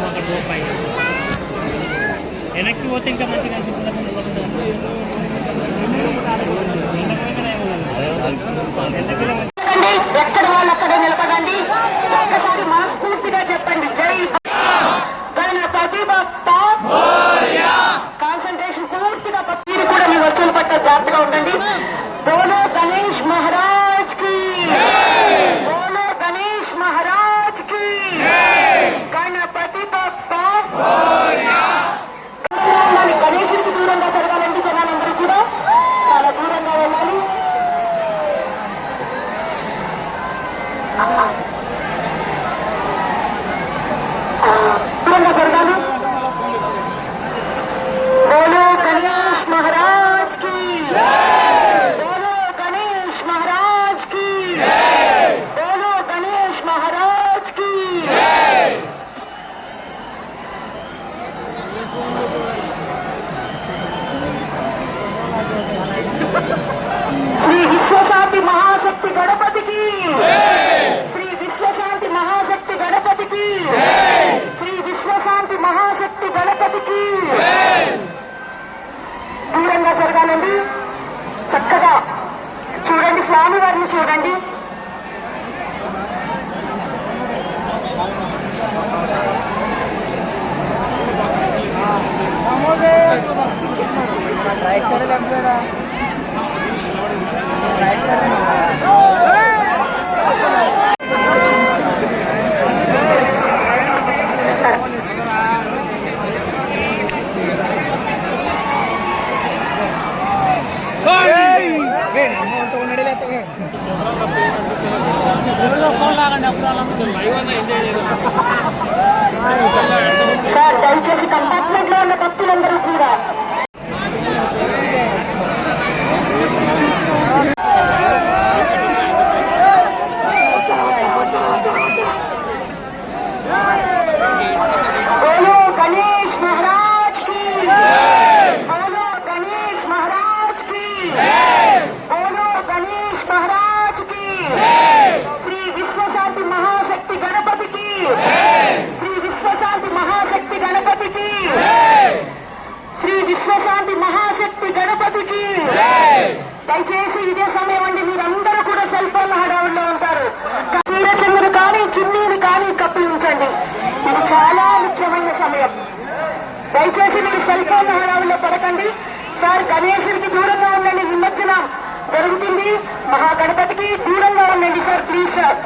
అక్కడ రూపాయి వెనక్కి పోతే ఇంకా మంచిగా అనిపిస్తుంది. ఎక్కడ వాళ్ళు అక్కడ నిలబడండి. ఒక్కసారి మనస్ఫూర్తిగా చెప్పండి జై గణపతి బప్పా. కాన్సన్ట్రేషన్ పూర్తిగా మీరు కూడా మీ వస్తువుల పట్ల జాగ్రత్తగా ఉండండి. బోలో గణేష్ మహారాజ్ కి, బోలో గణేష్ మహారాజ్ కి, గణపతి బప్పా. గణేశుడికి దూరంగా జరగాలండి. జనాలందరూ కూడా చాలా దూరంగా వెళ్ళాలి. దూరంగా జరగాలి. బోలో గణేష్ మహారాజ్ కి, బోలో గణేష్ మహారాజ్ కి, బోలో గణేష్ మహారాజ్ కి. శ్రీ విశ్వశాంతి మహాశక్తి గణపతికి, శ్రీ విశ్వశాంతి మహాశక్తి గణపతికి, శ్రీ విశ్వశాంతి మహాశక్తి గణపతికి. దూరంగా జరగాలండి. చక్కగా చూడండి, స్వామి వారిని చూడండి. Right side right side sir దయచేసి కంపార్ట్మెంట్ లో ఉన్న భక్తులందరూ కూడా బోలో గణేష్ మహారాజ్ కి, బోలో గణేష్ మహారాజ్ కి, బోలో గణేష్ మహారాజ్ కి. శ్రీ విశ్వశాంతి మహాశక్తి గణపతికి, శ్రీ విశ్వశాంతి మహాశక్తి గణపతికి, శ్రీ విశ్వశాంతి మహాశక్తి గణపతికి. దయచేసి ఇదే సమయం అండి. మీరందరూ కూడా సెల్ ఫోన్ హడావుల్లో ఉంటారు. చీరచంద్రులు కానీ చున్నీలు కానీ కప్పి ఉంచండి. ఇది చాలా ముఖ్యమైన సమయం. దయచేసి మీరు సెల్ ఫోన్ హడావుల్లో పడకండి. సార్ గణేశుడికి దూరంగా ఉండండి. నిమజ్జనం జరుగుతుంది. మహాగణపతికి దూరంగా ఉండండి సార్, ప్లీజ్ సార్.